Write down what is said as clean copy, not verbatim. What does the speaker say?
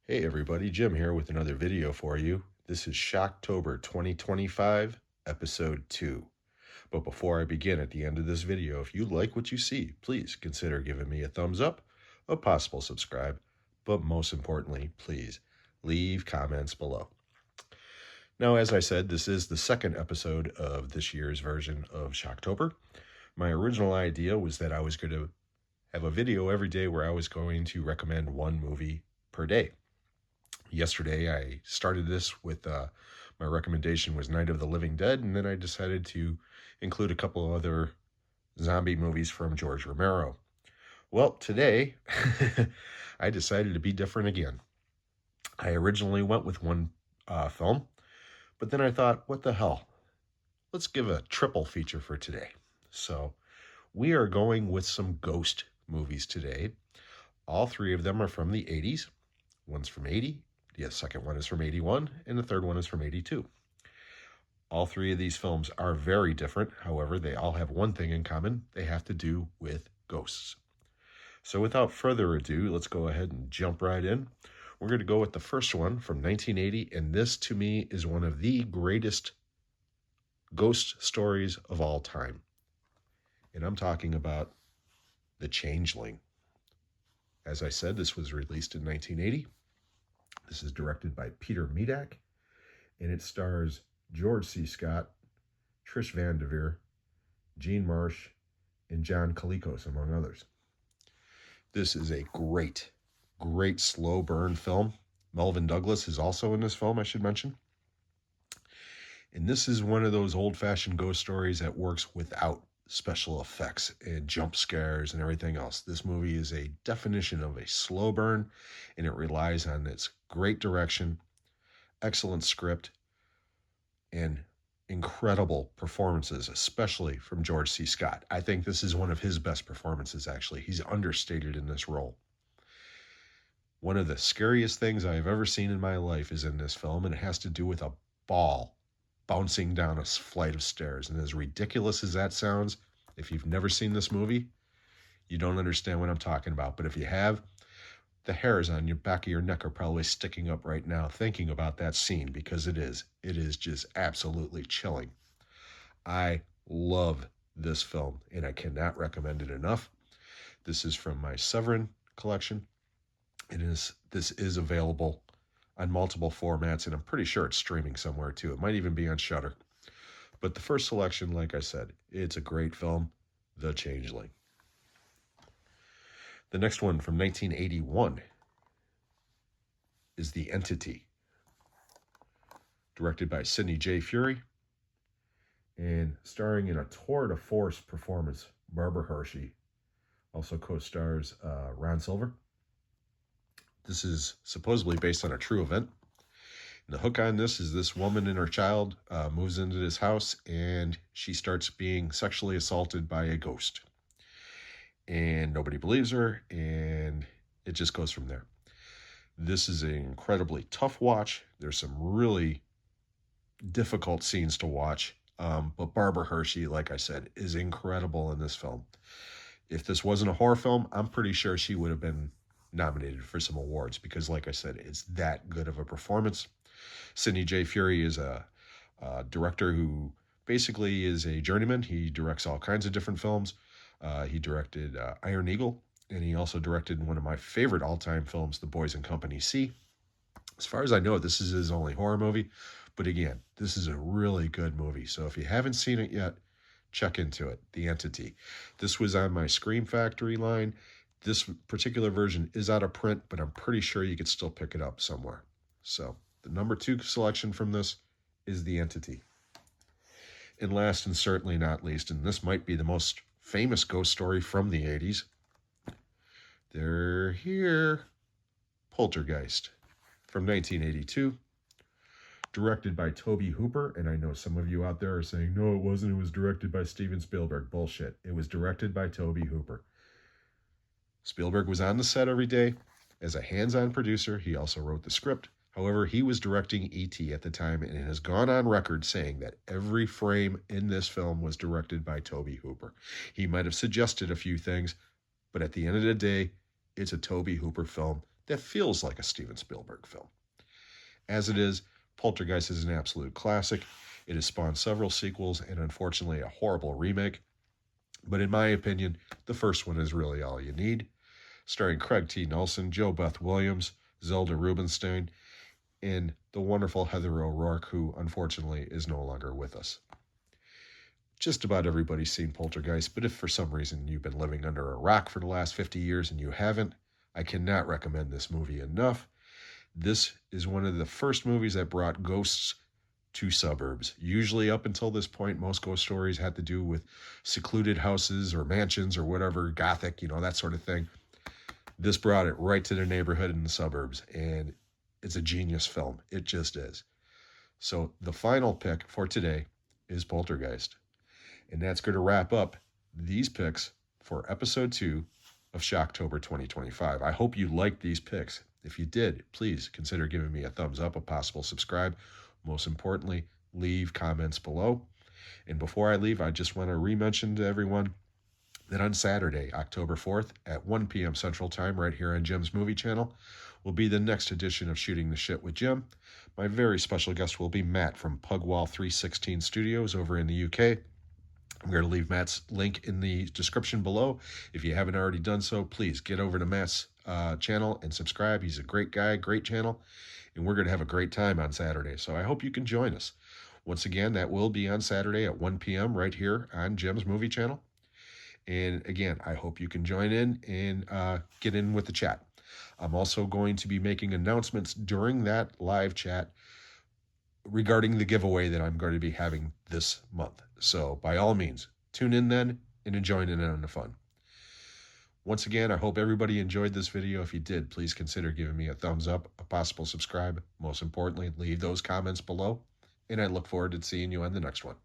Hey everybody, Jim here with another video for you. This is Shocktober 2025, episode 2. But before I begin at the end of this video, if you like what you see, please consider giving me a thumbs up, a possible subscribe, but most importantly, please leave comments below. Now, as I said, this is the second episode of this year's version of Shocktober. My original idea was that I was going to have a video every day where I was going to recommend one movie per day. Yesterday, I started this with my recommendation was Night of the Living Dead, and then I decided to include a couple of other zombie movies from George Romero. Well, today, I decided to be different again. I originally went with one film, but then I thought, what the hell? Let's give a triple feature for today. So we are going with some ghost movies today. All three of them are from the 80s. One's from 80, the second one is from 81, and the third one is from 82. All three of these films are very different. However, they all have one thing in common. They have to do with ghosts. So without further ado, let's go ahead and jump right in. We're going to go with the first one from 1980, and this to me is one of the greatest ghost stories of all time. And I'm talking about The Changeling. As I said, this was released in 1980. This is directed by Peter Medak, and it stars George C. Scott, Trish Van Devere, Gene Marsh, and John Colicos, among others. This is a great slow burn film. Melvin Douglas is also in this film, I should mention. And this is one of those old-fashioned ghost stories that works without special effects and jump scares and everything else. This movie is a definition of a slow burn, and it relies on its great direction, excellent script, and incredible performances, especially from George C. Scott. I think this is one of his best performances, actually. He's understated in this role. One of the scariest things I have ever seen in my life is in this film, and it has to do with a ball bouncing down a flight of stairs. And as ridiculous as that sounds, if you've never seen this movie, you don't understand what I'm talking about. But if you have, the hairs on your back of your neck are probably sticking up right now thinking about that scene, because it is just absolutely chilling. I love this film, and I cannot recommend it enough. This is from my Severin collection. This is available on multiple formats, and I'm pretty sure it's streaming somewhere too. It might even be on Shudder. But the first selection, like I said, it's a great film, The Changeling. The next one from 1981 is The Entity, directed by Sidney J. Furie, and starring in a tour de force performance, Barbara Hershey. Also co-stars Ron Silver. This is supposedly based on a true event. And the hook on this is this woman and her child moves into this house, and she starts being sexually assaulted by a ghost. And nobody believes her, and it just goes from there. This is an incredibly tough watch. There's some really difficult scenes to watch, but Barbara Hershey, like I said, is incredible in this film. If this wasn't a horror film, I'm pretty sure she would have been nominated for some awards, because like I said, it's that good of a performance. Sidney J. Furie is a director who basically is a journeyman. He directs all kinds of different films. He directed Iron Eagle, and he also directed one of my favorite all-time films, The Boys and Company C. As far as I know, this is his only horror movie, but again, this is a really good movie. So if you haven't seen it yet, check into it, The Entity. This was on my Scream Factory line. This particular version is out of print, but I'm pretty sure you could still pick it up somewhere. So the number 2 selection from this is The Entity. And last and certainly not least, and this might be the most famous ghost story from the 80s, they're here, Poltergeist, from 1982, directed by Tobe Hooper. And I know some of you out there are saying, no, it wasn't. It was directed by Steven Spielberg. Bullshit. It was directed by Tobe Hooper. Spielberg was on the set every day as a hands-on producer. He also wrote the script. However, he was directing E.T. at the time, and it has gone on record saying that every frame in this film was directed by Tobe Hooper. He might have suggested a few things, but at the end of the day, it's a Tobe Hooper film that feels like a Steven Spielberg film. As it is, Poltergeist is an absolute classic. It has spawned several sequels and unfortunately a horrible remake. But in my opinion, the first one is really all you need. Starring Craig T. Nelson, Joe Beth Williams, Zelda Rubinstein, and the wonderful Heather O'Rourke, who unfortunately is no longer with us. Just about everybody's seen Poltergeist, but if for some reason you've been living under a rock for the last 50 years and you haven't, I cannot recommend this movie enough. This is one of the first movies that brought ghosts to suburbs. Usually, up until this point, most ghost stories had to do with secluded houses or mansions or whatever, gothic, that sort of thing. This brought it right to the neighborhood in the suburbs, and it's a genius film. It just is. So the final pick for today is Poltergeist. And that's going to wrap up these picks for episode 2 of Shocktober 2025. I hope you liked these picks. If you did, please consider giving me a thumbs up, a possible subscribe. Most importantly, leave comments below. And before I leave, I just want to re-mention to everyone that on Saturday, October 4th at 1 p.m. Central Time, right here on Jim's Movie Channel, will be the next edition of Shooting the Shit with Jim. My very special guest will be Matt from Pugwall 316 Studios over in the UK. I'm going to leave Matt's link in the description below. If you haven't already done so, please get over to Matt's channel and subscribe. He's a great guy, great channel, and we're going to have a great time on Saturday. So I hope you can join us. Once again, that will be on Saturday at 1 p.m. right here on Jim's Movie Channel. And again, I hope you can join in and get in with the chat. I'm also going to be making announcements during that live chat regarding the giveaway that I'm going to be having this month. So by all means, tune in then and join in on the fun. Once again, I hope everybody enjoyed this video. If you did, please consider giving me a thumbs up, a possible subscribe. Most importantly, leave those comments below. And I look forward to seeing you on the next one.